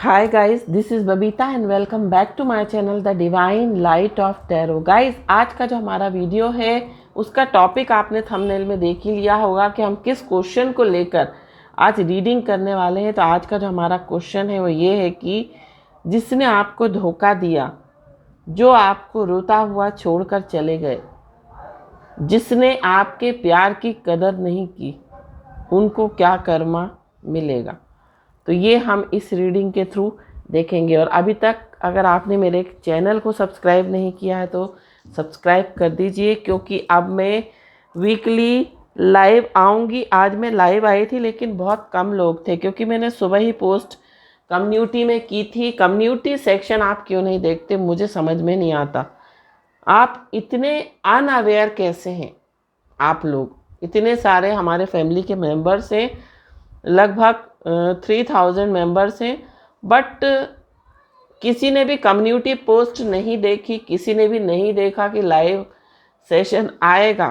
Hi guys, this is Babita and welcome back to my channel The Divine Light of Tarot। Guys, आज का जो हमारा video है उसका टॉपिक आपने थंबनेल में देख ही लिया होगा कि हम किस क्वेश्चन को लेकर आज रीडिंग करने वाले हैं। तो आज का जो हमारा क्वेश्चन है वो ये है कि जिसने आपको धोखा दिया, जो आपको रोता हुआ छोड़कर चले गए, जिसने आपके प्यार की कदर नहीं की, उनको क्या कर्मा मिलेगा। तो ये हम इस रीडिंग के थ्रू देखेंगे। और अभी तक अगर आपने मेरे चैनल को सब्सक्राइब नहीं किया है तो सब्सक्राइब कर दीजिए, क्योंकि अब मैं वीकली लाइव आऊँगी। आज मैं लाइव आई थी लेकिन बहुत कम लोग थे, क्योंकि मैंने सुबह ही पोस्ट कम्युनिटी में की थी। कम्युनिटी सेक्शन आप क्यों नहीं देखते, मुझे समझ में नहीं आता। आप इतने अनअवेयर कैसे हैं। आप लोग इतने सारे हमारे फैमिली के मेंबर्स हैं, लगभग 3000 मेंबर्स हैं, बट किसी ने भी कम्युनिटी पोस्ट नहीं देखी, किसी ने भी नहीं देखा कि लाइव सेशन आएगा।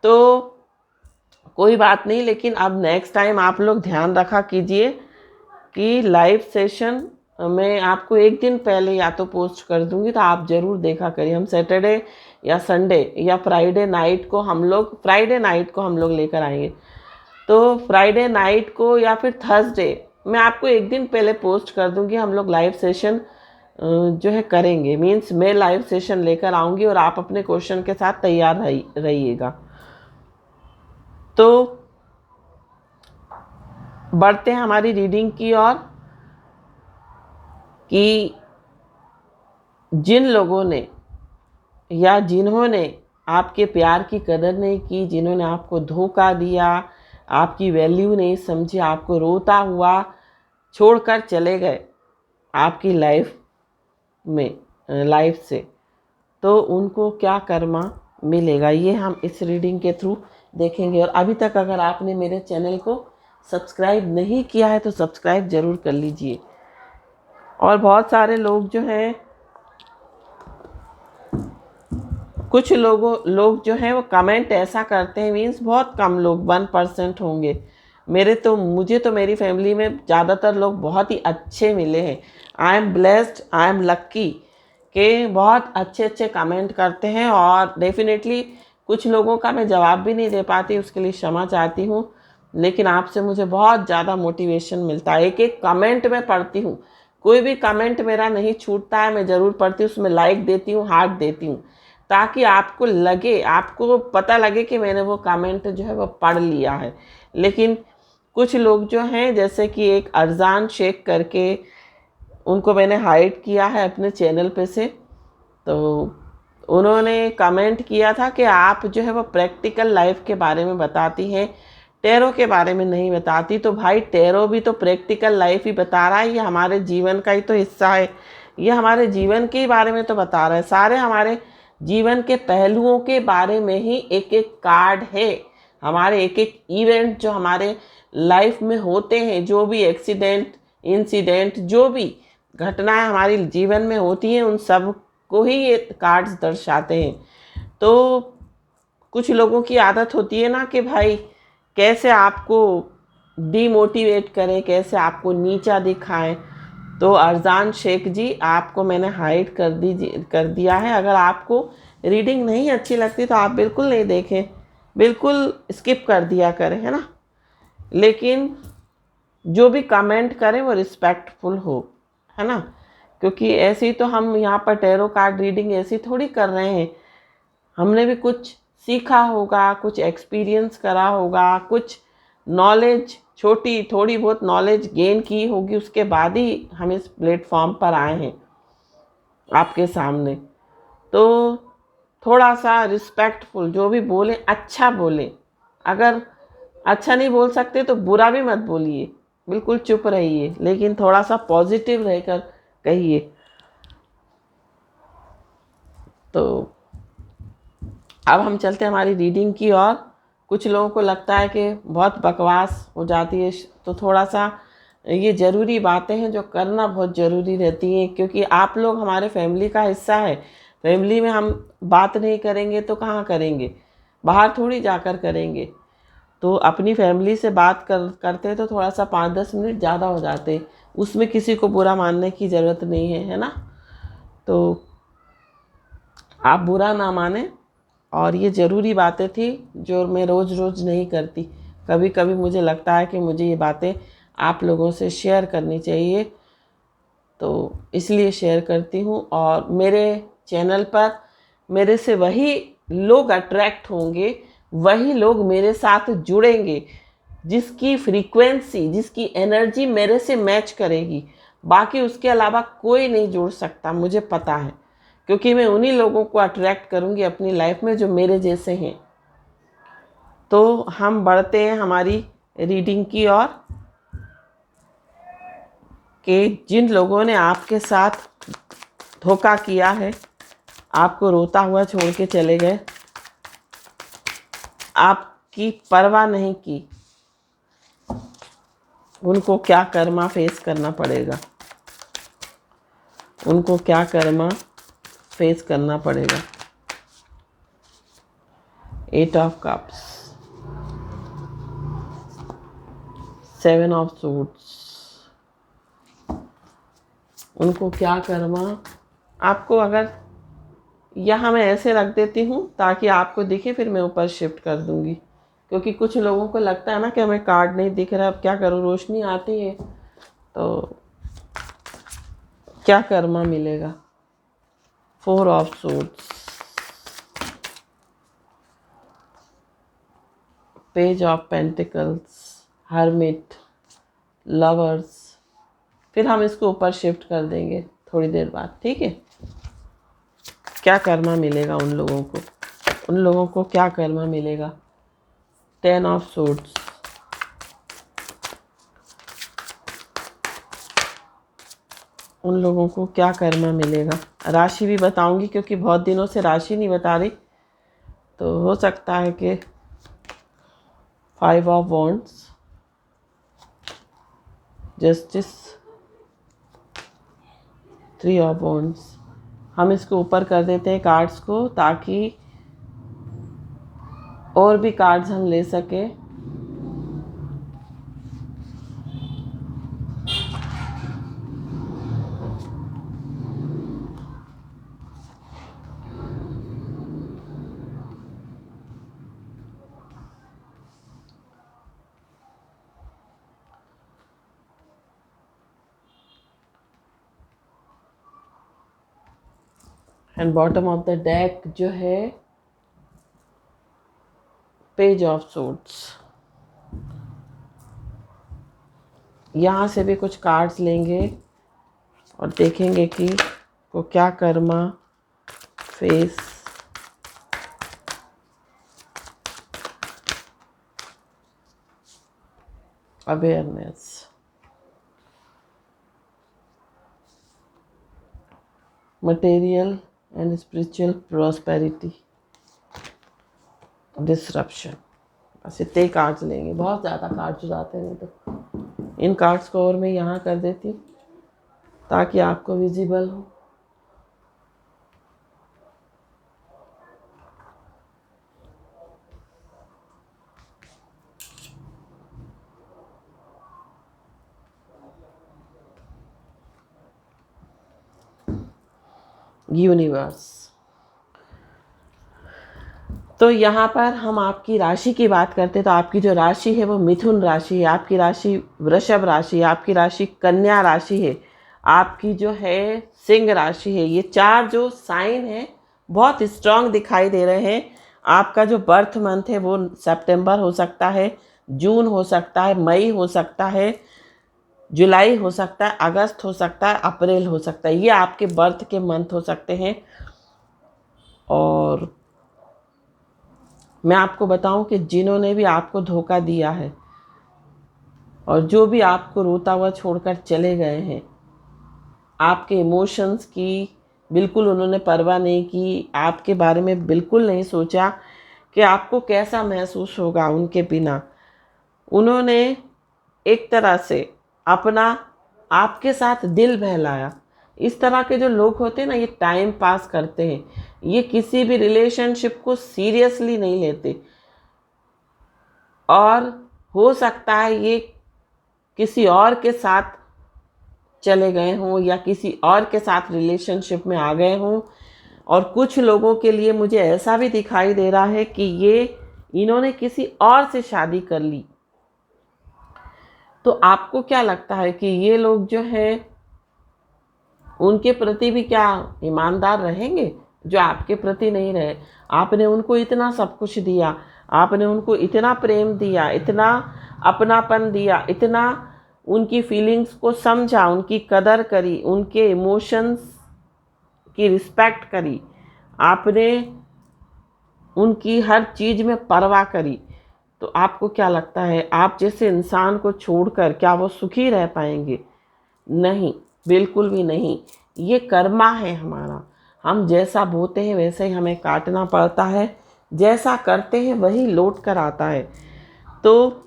तो कोई बात नहीं, लेकिन अब नेक्स्ट टाइम आप लोग ध्यान रखा कीजिए कि लाइव सेशन मैं आपको एक दिन पहले या तो पोस्ट कर दूंगी, तो आप ज़रूर देखा करिए। हम सैटरडे या संडे या फ्राइडे नाइट को हम लोग लेकर आएंगे। तो फ्राइडे नाइट को या फिर थर्सडे मैं आपको एक दिन पहले पोस्ट कर दूंगी। हम लोग लाइव सेशन जो है करेंगे, मीन्स मैं लाइव सेशन लेकर आऊँगी और आप अपने क्वेश्चन के साथ तैयार रहिएगा। तो बढ़ते हैं हमारी रीडिंग की ओर कि जिन लोगों ने या जिन्होंने आपके प्यार की कदर नहीं की, जिन्होंने आपको धोखा दिया, आपकी वैल्यू नहीं समझी, आपको रोता हुआ छोड़कर चले गए आपकी लाइफ से, तो उनको क्या कर्मा मिलेगा, ये हम इस रीडिंग के थ्रू देखेंगे। और अभी तक अगर आपने मेरे चैनल को सब्सक्राइब नहीं किया है तो सब्सक्राइब ज़रूर कर लीजिए। और बहुत सारे लोग जो हैं, कुछ लोग जो हैं वो कमेंट ऐसा करते हैं, मीन्स बहुत कम लोग, 1% होंगे। मुझे तो मेरी फैमिली में ज़्यादातर लोग बहुत ही अच्छे मिले हैं। I am blessed, I am lucky के बहुत अच्छे अच्छे कमेंट करते हैं। और डेफिनेटली कुछ लोगों का मैं जवाब भी नहीं दे पाती, उसके लिए क्षमा चाहती हूँ। लेकिन आपसे मुझे बहुत ज़्यादा मोटिवेशन मिलता है। एक एक कमेंट मैं पढ़ती हूँ, कोई भी कमेंट मेरा नहीं छूटता है, मैं ज़रूर पढ़ती हूँ, उसमें लाइक देती हूँ, हार्ट देती हूँ, ताकि आपको पता लगे कि मैंने वो कमेंट जो है वो पढ़ लिया है। लेकिन कुछ लोग जो हैं, जैसे कि एक अरजान शेख करके, उनको मैंने हाइड किया है अपने चैनल पे से, तो उन्होंने कमेंट किया था कि आप जो है वो प्रैक्टिकल लाइफ के बारे में बताती हैं, टैरो के बारे में नहीं बताती। तो भाई, टैरो भी तो प्रैक्टिकल लाइफ ही बता रहा है, ये हमारे जीवन का ही तो हिस्सा है, ये हमारे जीवन के बारे में तो बता रहा है। सारे हमारे जीवन के पहलुओं के बारे में ही एक एक कार्ड है। हमारे एक एक इवेंट जो हमारे लाइफ में होते हैं, जो भी एक्सीडेंट, इंसिडेंट, जो भी घटनाएं हमारे जीवन में होती हैं, उन सब को ही ये कार्ड्स दर्शाते हैं। तो कुछ लोगों की आदत होती है ना कि भाई कैसे आपको डीमोटिवेट करें, कैसे आपको नीचा दिखाएं। तो अरजान शेख जी, आपको मैंने हाइड कर दिया है। अगर आपको रीडिंग नहीं अच्छी लगती तो आप बिल्कुल नहीं देखें, बिल्कुल स्किप कर दिया करें, है ना। लेकिन जो भी कमेंट करें वो रिस्पेक्टफुल हो, है ना। क्योंकि ऐसे ही तो हम यहाँ पर टैरो कार्ड रीडिंग ऐसी थोड़ी कर रहे हैं, हमने भी कुछ सीखा होगा, कुछ एक्सपीरियंस करा होगा, कुछ नॉलेज, छोटी थोड़ी बहुत नॉलेज गेन की होगी, उसके बाद ही हम इस प्लेटफॉर्म पर आए हैं आपके सामने। तो थोड़ा सा रिस्पेक्टफुल, जो भी बोलें अच्छा बोलें। अगर अच्छा नहीं बोल सकते तो बुरा भी मत बोलिए, बिल्कुल चुप रहिए, लेकिन थोड़ा सा पॉजिटिव रहकर कहिए। तो अब हम चलते हैं हमारी रीडिंग की ओर। कुछ लोगों को लगता है कि बहुत बकवास हो जाती है, तो थोड़ा सा ये ज़रूरी बातें हैं जो करना बहुत ज़रूरी रहती हैं, क्योंकि आप लोग हमारे फैमिली का हिस्सा है। फैमिली में हम बात नहीं करेंगे तो कहाँ करेंगे, बाहर थोड़ी जाकर करेंगे। तो अपनी फैमिली से बात करते तो थोड़ा सा 5-10 मिनट ज़्यादा हो जाते, उसमें किसी को बुरा मानने की ज़रूरत नहीं है ना। तो आप बुरा ना माने। और ये ज़रूरी बातें थी जो मैं रोज़ रोज़ नहीं करती, कभी कभी मुझे लगता है कि मुझे ये बातें आप लोगों से शेयर करनी चाहिए, तो इसलिए शेयर करती हूँ। और मेरे चैनल पर मेरे से वही लोग अट्रैक्ट होंगे, वही लोग मेरे साथ जुड़ेंगे जिसकी फ्रीक्वेंसी, जिसकी एनर्जी मेरे से मैच करेगी। बाकी उसके अलावा कोई नहीं जुड़ सकता, मुझे पता है, क्योंकि मैं उन्हीं लोगों को अट्रैक्ट करूँगी अपनी लाइफ में जो मेरे जैसे हैं। तो हम बढ़ते हैं हमारी रीडिंग की ओर, कि जिन लोगों ने आपके साथ धोखा किया है, आपको रोता हुआ छोड़ के चले गए, आपकी परवाह नहीं की, उनको क्या कर्मा फेस करना पड़ेगा, उनको क्या कर्मा फेस करना पड़ेगा। 8 ऑफ कप्स, 7 ऑफ सूट्स, उनको क्या कर्मा। आपको अगर यहाँ मैं ऐसे रख देती हूँ ताकि आपको दिखे, फिर मैं ऊपर शिफ्ट कर दूँगी, क्योंकि कुछ लोगों को लगता है ना कि हमें कार्ड नहीं दिख रहा, अब क्या करूँ, रोशनी आती है तो क्या कर्मा मिलेगा। 4 of suits, page of pentacles, hermit, lovers. फिर हम इसको ऊपर शिफ्ट कर देंगे थोड़ी देर बाद, ठीक है। क्या कर्मा मिलेगा उन लोगों को, उन लोगों को क्या कर्मा मिलेगा। 10 ऑफ सूट्स, उन लोगों को क्या कर्मा मिलेगा। राशि भी बताऊंगी क्योंकि बहुत दिनों से राशि नहीं बता रही, तो हो सकता है कि 5 of wands, justice, 3 of wands. हम इसको ऊपर कर देते हैं कार्ड्स को, ताकि और भी कार्ड्स हम ले सकें। And bottom of the deck जो है पेज ऑफ सूट्स। यहाँ से भी कुछ कार्ड्स लेंगे और देखेंगे कि वो क्या Karma face awareness, material and spiritual prosperity, disruption. बस इतने कार्ड्स लेंगे, बहुत ज़्यादा कार्ड्स हो जाते हैं तो इन कार्ड्स को और मैं यहाँ कर देती हूँ ताकि आपको विजिबल हो। यूनिवर्स। तो यहाँ पर हम आपकी राशि की बात करते हैं, तो आपकी जो राशि है वो मिथुन राशि है, आपकी राशि वृषभ राशि है, आपकी राशि कन्या राशि है, आपकी जो है सिंह राशि है। ये 4 जो साइन है बहुत स्ट्रांग दिखाई दे रहे हैं। आपका जो बर्थ मंथ है वो सितंबर हो सकता है, जून हो सकता है, मई हो सकता है, जुलाई हो सकता है, अगस्त हो सकता है, अप्रैल हो सकता है। ये आपके बर्थ के मंथ हो सकते हैं। और मैं आपको बताऊं कि जिन्होंने भी आपको धोखा दिया है और जो भी आपको रोता हुआ छोड़कर चले गए हैं, आपके इमोशंस की बिल्कुल उन्होंने परवाह नहीं की, आपके बारे में बिल्कुल नहीं सोचा कि आपको कैसा महसूस होगा उनके बिना। उन्होंने एक तरह से अपना आपके साथ दिल बहलाया। इस तरह के जो लोग होते हैं ना, ये टाइम पास करते हैं, ये किसी भी रिलेशनशिप को सीरियसली नहीं लेते। और हो सकता है ये किसी और के साथ चले गए हों या किसी और के साथ रिलेशनशिप में आ गए हों। और कुछ लोगों के लिए मुझे ऐसा भी दिखाई दे रहा है कि इन्होंने किसी और से शादी कर ली। तो आपको क्या लगता है कि ये लोग जो हैं उनके प्रति भी क्या ईमानदार रहेंगे, जो आपके प्रति नहीं रहे? आपने उनको इतना सब कुछ दिया, आपने उनको इतना प्रेम दिया, इतना अपनापन दिया, इतना उनकी फीलिंग्स को समझा, उनकी कदर करी, उनके इमोशंस की रिस्पेक्ट करी, आपने उनकी हर चीज़ में परवाह करी। तो आपको क्या लगता है आप जैसे इंसान को छोड़कर क्या वो सुखी रह पाएंगे? नहीं, बिल्कुल भी नहीं। ये कर्मा है हमारा। हम जैसा बोते हैं वैसे ही हमें काटना पड़ता है, जैसा करते हैं वही लौट कर आता है। तो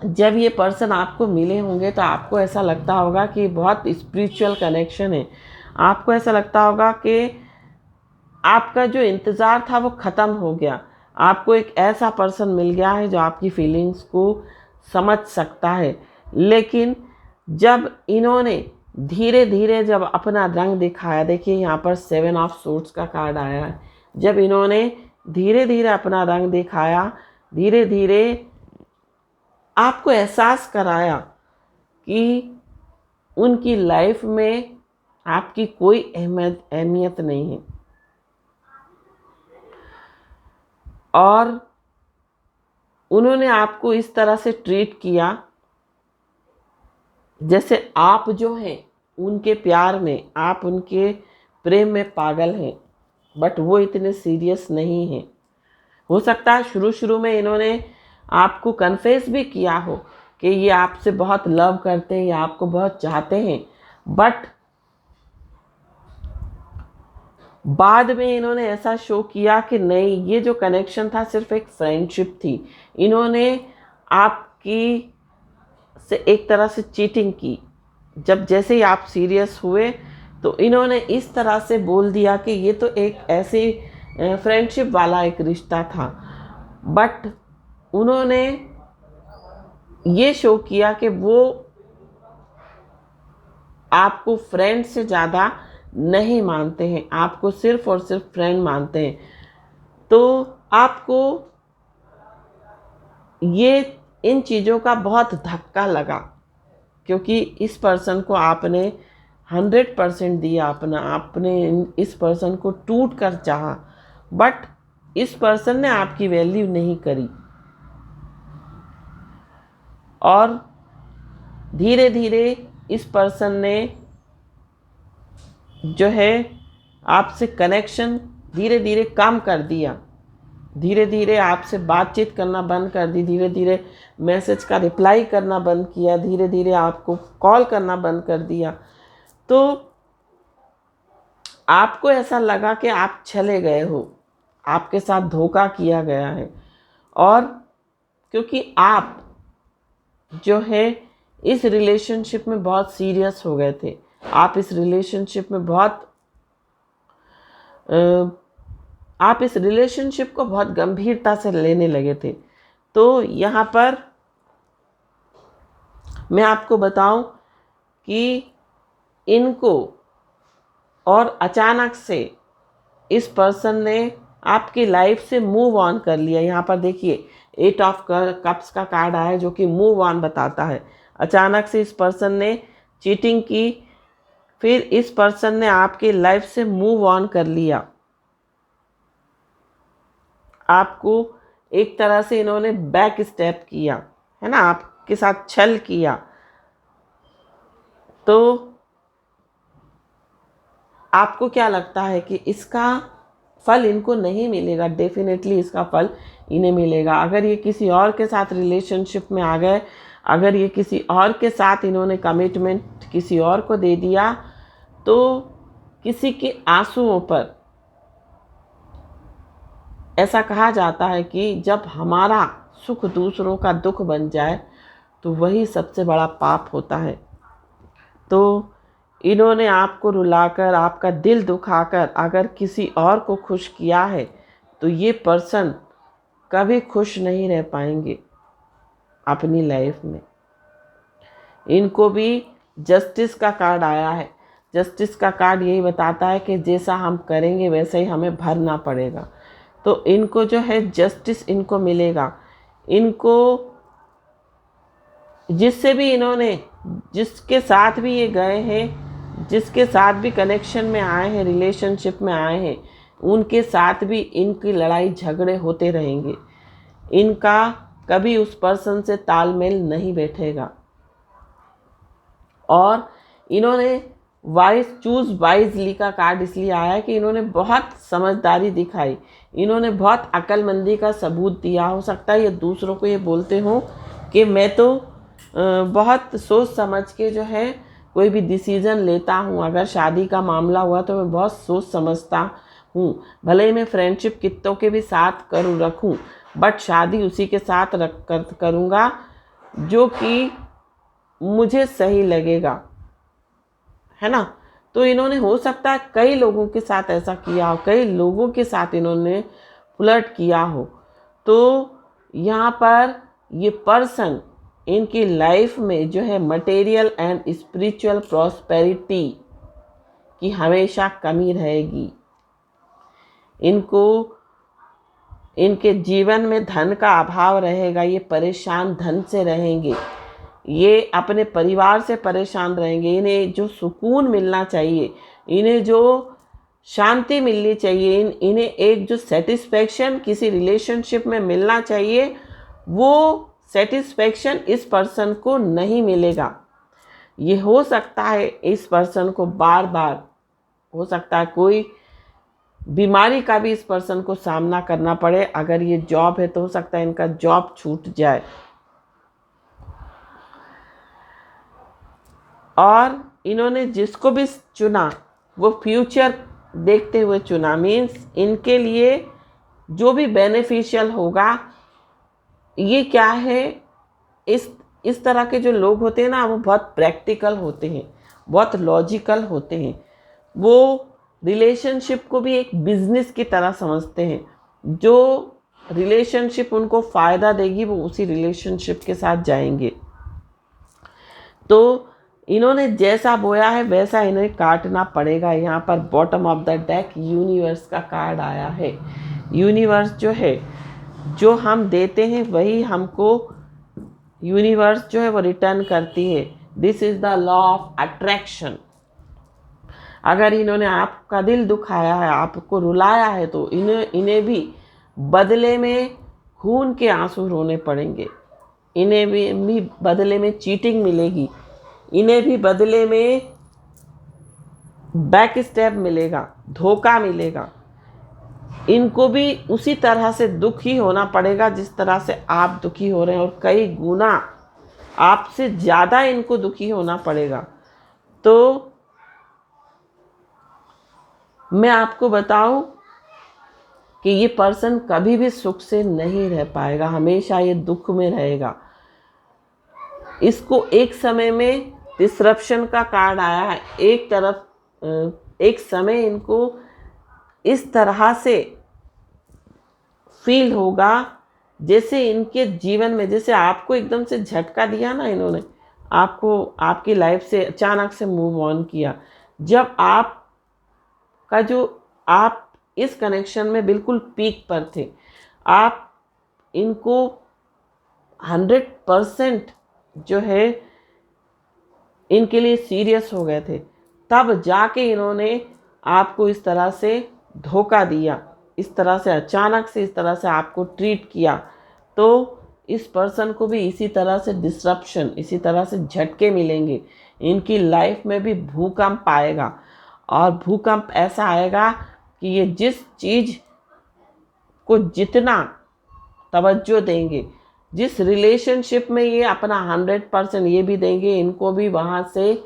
जब ये पर्सन आपको मिले होंगे तो आपको ऐसा लगता होगा कि बहुत स्पिरिचुअल कनेक्शन है। आपको ऐसा लगता होगा कि आपका जो इंतज़ार था वो ख़त्म हो गया। आपको एक ऐसा पर्सन मिल गया है जो आपकी फीलिंग्स को समझ सकता है। लेकिन जब इन्होंने धीरे धीरे जब अपना रंग दिखाया, देखिए यहाँ पर 7 ऑफ सोर्ड्स का कार्ड आया है। जब इन्होंने धीरे धीरे अपना रंग दिखाया, धीरे धीरे आपको एहसास कराया कि उनकी लाइफ में आपकी कोई अहमियत नहीं है, और उन्होंने आपको इस तरह से ट्रीट किया जैसे आप जो हैं उनके प्यार में, आप उनके प्रेम में पागल हैं, बट वो इतने सीरियस नहीं हैं। हो सकता है शुरू शुरू में इन्होंने आपको कन्फेस भी किया हो कि ये आपसे बहुत लव करते हैं या आपको बहुत चाहते हैं, बट बाद में इन्होंने ऐसा शो किया कि नहीं, ये जो कनेक्शन था सिर्फ एक फ्रेंडशिप थी। इन्होंने आपकी से एक तरह से चीटिंग की। जब जैसे ही आप सीरियस हुए तो इन्होंने इस तरह से बोल दिया कि ये तो एक ऐसी फ्रेंडशिप वाला एक रिश्ता था, बट उन्होंने ये शो किया कि वो आपको फ्रेंड से ज़्यादा नहीं मानते हैं, आपको सिर्फ और सिर्फ फ्रेंड मानते हैं। तो आपको ये इन चीज़ों का बहुत धक्का लगा, क्योंकि इस पर्सन को आपने 100% दिया अपना, आपने इस पर्सन को टूट कर चाहा, बट इस पर्सन ने आपकी वैल्यू नहीं करी। और धीरे धीरे इस पर्सन ने जो है आपसे कनेक्शन धीरे धीरे कम कर दिया, धीरे धीरे आपसे बातचीत करना बंद कर दी, धीरे धीरे मैसेज का रिप्लाई करना बंद किया, धीरे धीरे आपको कॉल करना बंद कर दिया। तो आपको ऐसा लगा कि आप चले गए हो, आपके साथ धोखा किया गया है। और क्योंकि आप जो है इस रिलेशनशिप में बहुत सीरियस हो गए थे, आप इस रिलेशनशिप में आप इस रिलेशनशिप को बहुत गंभीरता से लेने लगे थे। तो यहाँ पर मैं आपको बताऊं कि इनको और अचानक से इस पर्सन ने आपकी लाइफ से मूव ऑन कर लिया। यहाँ पर देखिए 8 ऑफ कप्स का कार्ड आया है जो कि मूव ऑन बताता है। अचानक से इस पर्सन ने चीटिंग की, फिर इस पर्सन ने आपकी लाइफ से मूव ऑन कर लिया। आपको एक तरह से इन्होंने बैक स्टेप किया है ना, आपके साथ छल किया। तो आपको क्या लगता है कि इसका फल इनको नहीं मिलेगा? डेफिनेटली इसका फल इन्हें मिलेगा। अगर ये किसी और के साथ रिलेशनशिप में आ गए, अगर ये किसी और के साथ इन्होंने कमिटमेंट किसी और को दे दिया, तो किसी के आंसुओं पर ऐसा कहा जाता है कि जब हमारा सुख दूसरों का दुख बन जाए तो वही सबसे बड़ा पाप होता है। तो इन्होंने आपको रुलाकर, आपका दिल दुखाकर अगर किसी और को खुश किया है, तो ये पर्सन कभी खुश नहीं रह पाएंगे अपनी लाइफ में। इनको भी जस्टिस का कार्ड आया है। जस्टिस का कार्ड यही बताता है कि जैसा हम करेंगे वैसा ही हमें भरना पड़ेगा। तो इनको जो है जस्टिस इनको मिलेगा। इनको जिससे भी इन्होंने, जिसके साथ भी ये गए हैं, जिसके साथ भी कनेक्शन में आए हैं, रिलेशनशिप में आए हैं, उनके साथ भी इनकी लड़ाई झगड़े होते रहेंगे। इनका कभी उस पर्सन से तालमेल नहीं बैठेगा। और इन्होंने चूज वाइजली का कार्ड इसलिए आया है कि इन्होंने बहुत समझदारी दिखाई, इन्होंने बहुत अक्लमंदी का सबूत दिया। हो सकता है ये दूसरों को ये बोलते हो कि मैं तो बहुत सोच समझ के जो है कोई भी डिसीज़न लेता हूँ। अगर शादी का मामला हुआ तो मैं बहुत सोच समझता हूँ, भले ही मैं फ्रेंडशिप कितनों के भी साथ रखूँ, बट शादी उसी के साथ करूँगा जो कि मुझे सही लगेगा, है ना। तो इन्होंने हो सकता है कई लोगों के साथ ऐसा किया हो, कई लोगों के साथ इन्होंने फ्लर्ट किया हो। तो यहाँ पर ये पर्सन इनकी लाइफ में जो है मटेरियल एंड स्पिरिचुअल प्रॉस्पेरिटी की हमेशा कमी रहेगी। इनको इनके जीवन में धन का अभाव रहेगा। ये परेशान धन से रहेंगे, ये अपने परिवार से परेशान रहेंगे। इन्हें जो सुकून मिलना चाहिए, इन्हें जो शांति मिलनी चाहिए, इन्हें एक जो सेटिस्फैक्शन किसी रिलेशनशिप में मिलना चाहिए, वो सेटिस्फैक्शन इस पर्सन को नहीं मिलेगा। ये हो सकता है इस पर्सन को बार बार, हो सकता है कोई बीमारी का भी इस पर्सन को सामना करना पड़े। अगर ये जॉब है तो हो सकता है इनका जॉब छूट जाए। और इन्होंने जिसको भी चुना वो फ्यूचर देखते हुए चुना। मीन्स इनके लिए जो भी बेनिफिशियल होगा, ये क्या है, इस तरह के जो लोग होते हैं ना, वो बहुत प्रैक्टिकल होते हैं, बहुत लॉजिकल होते हैं। वो रिलेशनशिप को भी एक बिजनेस की तरह समझते हैं। जो रिलेशनशिप उनको फ़ायदा देगी वो उसी रिलेशनशिप के साथ जाएंगे। तो इन्होंने जैसा बोया है वैसा इन्हें काटना पड़ेगा। यहाँ पर bottom of the deck universe का कार्ड आया है। यूनिवर्स जो है, जो हम देते हैं वही हमको यूनिवर्स जो है वो रिटर्न करती है। This is the law of attraction. अगर इन्होंने आपका दिल दुखाया है, आपको रुलाया है, तो इन्हें भी बदले में खून के आंसू रोने पड़ेंगे। इन्हें भी बदले में चीटिंग मिलेगी। इन्हें भी बदले में बैक स्टेप मिलेगा, धोखा मिलेगा। इनको भी उसी तरह से दुखी होना पड़ेगा जिस तरह से आप दुखी हो रहे हैं, और कई गुना आपसे ज़्यादा इनको दुखी होना पड़ेगा। तो मैं आपको बताऊं कि ये पर्सन कभी भी सुख से नहीं रह पाएगा, हमेशा ये दुख में रहेगा। इसको एक समय में डिसरप्शन का कार्ड आया है। एक समय इनको इस तरह से फील होगा जैसे इनके जीवन में, जैसे आपको एकदम से झटका दिया ना इन्होंने, आपको आपकी लाइफ से अचानक से मूव ऑन किया। जब आप इस कनेक्शन में बिल्कुल पीक पर थे, आप इनको 100% जो है इनके लिए सीरियस हो गए थे, तब जाके इन्होंने आपको इस तरह से धोखा दिया, इस तरह से अचानक से इस तरह से आपको ट्रीट किया। तो इस पर्सन को भी इसी तरह से डिसरप्शन, इसी तरह से झटके मिलेंगे। इनकी लाइफ में भी भूकंप आएगा, और भूकंप ऐसा आएगा कि ये जिस चीज़ को जितना तवज्जो देंगे, जिस रिलेशनशिप में ये अपना 100% ये भी देंगे, इनको भी वहाँ से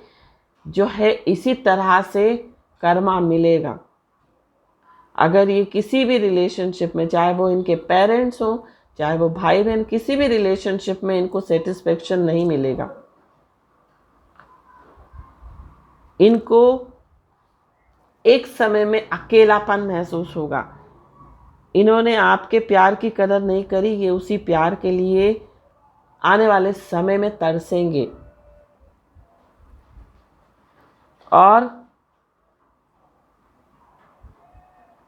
जो है इसी तरह से कर्मा मिलेगा। अगर ये किसी भी रिलेशनशिप में, चाहे वो इनके पेरेंट्स हो, चाहे वो भाई बहन, किसी भी रिलेशनशिप में इनको सेटिस्फेक्शन नहीं मिलेगा। इनको एक समय में अकेलापन महसूस होगा। इन्होंने आपके प्यार की कदर नहीं करी, ये उसी प्यार के लिए आने वाले समय में तरसेंगे। और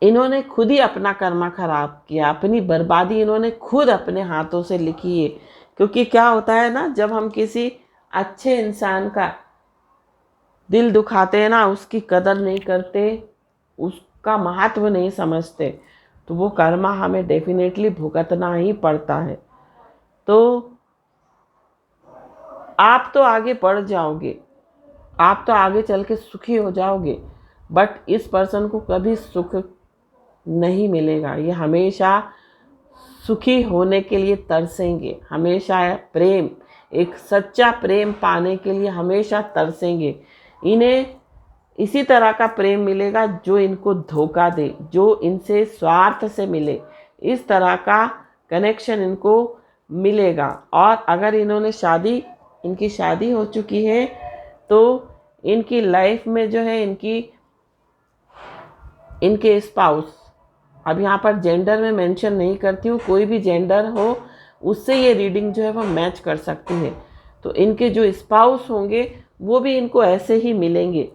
इन्होंने खुद ही अपना कर्मा खराब किया, अपनी बर्बादी इन्होंने खुद अपने हाथों से लिखी है। क्योंकि क्या होता है ना, जब हम किसी अच्छे इंसान का दिल दुखाते हैं ना, उसकी कदर नहीं करते, उसका महत्व नहीं समझते, तो वो कर्मा हमें डेफिनेटली भुगतना ही पड़ता है। तो आप तो आगे बढ़ जाओगे, आप तो आगे चल के सुखी हो जाओगे, बट इस पर्सन को कभी सुख नहीं मिलेगा। ये हमेशा सुखी होने के लिए तरसेंगे, हमेशा प्रेम, एक सच्चा प्रेम पाने के लिए हमेशा तरसेंगे। इन्हें इसी तरह का प्रेम मिलेगा जो इनको धोखा दे, जो इनसे स्वार्थ से मिले, इस तरह का कनेक्शन इनको मिलेगा। और अगर इनकी शादी हो चुकी है तो इनकी लाइफ में जो है इनके स्पाउस, अब यहाँ पर जेंडर में मेंशन नहीं करती हूँ, कोई भी जेंडर हो उससे ये रीडिंग जो है वो मैच कर सकती है। तो इनके जो स्पाउस होंगे वो भी इनको ऐसे ही मिलेंगे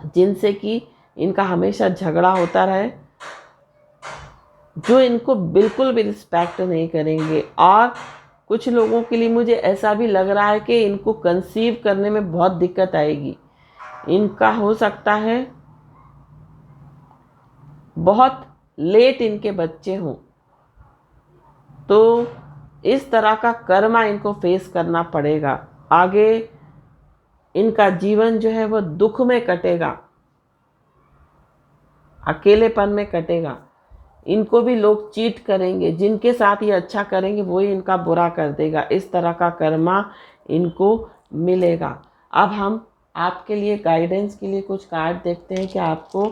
जिनसे कि इनका हमेशा झगड़ा होता रहे, जो इनको बिल्कुल भी रिस्पेक्ट नहीं करेंगे। और कुछ लोगों के लिए मुझे ऐसा भी लग रहा है कि इनको कंसीव करने में बहुत दिक्कत आएगी। इनका हो सकता है बहुत लेट इनके बच्चे हों, तो इस तरह का कर्मा इनको फेस करना पड़ेगा। आगे इनका जीवन जो है वो दुख में कटेगा, अकेलेपन में कटेगा। इनको भी लोग चीट करेंगे, जिनके साथ ये अच्छा करेंगे वही इनका बुरा कर देगा। इस तरह का कर्मा इनको मिलेगा। अब हम आपके लिए गाइडेंस के लिए कुछ कार्ड देखते हैं कि आपको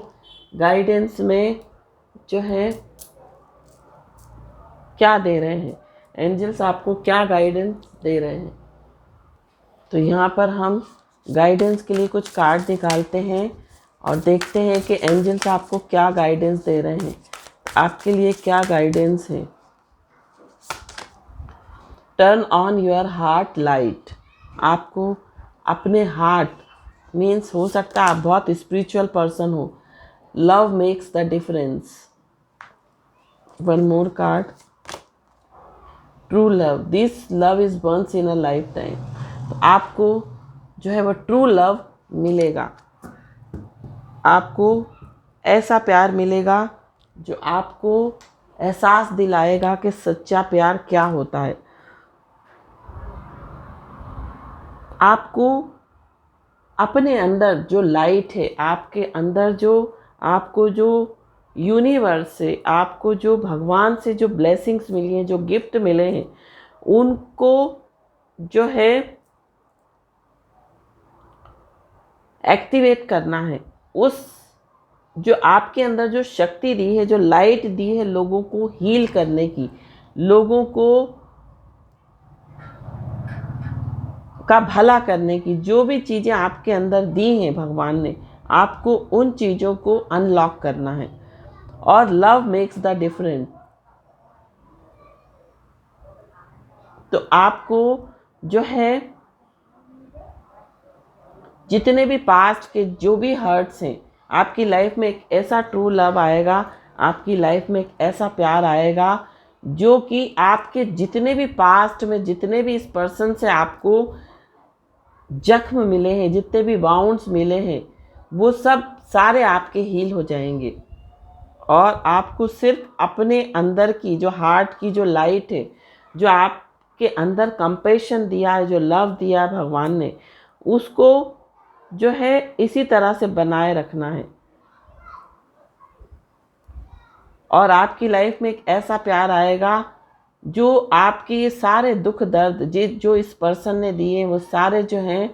गाइडेंस में जो है क्या दे रहे हैं, एंजल्स आपको क्या गाइडेंस दे रहे हैं। तो यहाँ पर हम गाइडेंस के लिए कुछ कार्ड निकालते हैं और देखते हैं कि एंजल्स आपको क्या गाइडेंस दे रहे हैं, आपके लिए क्या गाइडेंस है। Turn on your heart light. आपको अपने हार्ट, मीन्स हो सकता है आप बहुत स्पिरिचुअल पर्सन हो। Love makes the difference. One more card, true love. This love is once in a lifetime. तो आपको जो है वो ट्रू लव मिलेगा, आपको ऐसा प्यार मिलेगा जो आपको एहसास दिलाएगा कि सच्चा प्यार क्या होता है। आपको अपने अंदर जो लाइट है, आपके अंदर जो आपको जो यूनिवर्स से, आपको जो भगवान से जो ब्लेसिंग्स मिली हैं, जो गिफ्ट मिले हैं, उनको जो है एक्टिवेट करना है। उस जो आपके अंदर जो शक्ति दी है, जो लाइट दी है लोगों को हील करने की, लोगों को का भला करने की, जो भी चीज़ें आपके अंदर दी हैं भगवान ने, आपको उन चीज़ों को अनलॉक करना है। और लव मेक्स द डिफरेंस। तो आपको जो है जितने भी पास्ट के जो भी हर्ट्स हैं, आपकी लाइफ में एक ऐसा ट्रू लव आएगा, आपकी लाइफ में एक ऐसा प्यार आएगा जो कि आपके जितने भी पास्ट में, जितने भी इस पर्सन से आपको जख्म मिले हैं, जितने भी वाउंड्स मिले हैं, वो सब सारे आपके हील हो जाएंगे। और आपको सिर्फ अपने अंदर की जो हार्ट की जो लाइट है, जो आपके अंदर कंपैशन दिया है, जो लव दिया है भगवान ने, उसको जो है इसी तरह से बनाए रखना है। और आपकी लाइफ में एक ऐसा प्यार आएगा जो आपके ये सारे दुख दर्द जो इस पर्सन ने दिए वो सारे जो हैं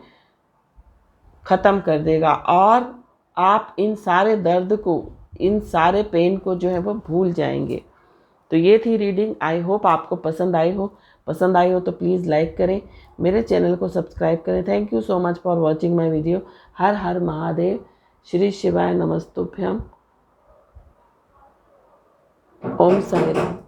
ख़त्म कर देगा। और आप इन सारे दर्द को, इन सारे पेन को जो है वो भूल जाएंगे। तो ये थी रीडिंग। आई होप आपको पसंद आई हो। पसंद आई हो तो प्लीज़ लाइक करें, मेरे चैनल को सब्सक्राइब करें। Thank you so much for watching my video. Har Har Mahadev. Shri शिवाय नमस्तुभ्यम। ओम साई राम।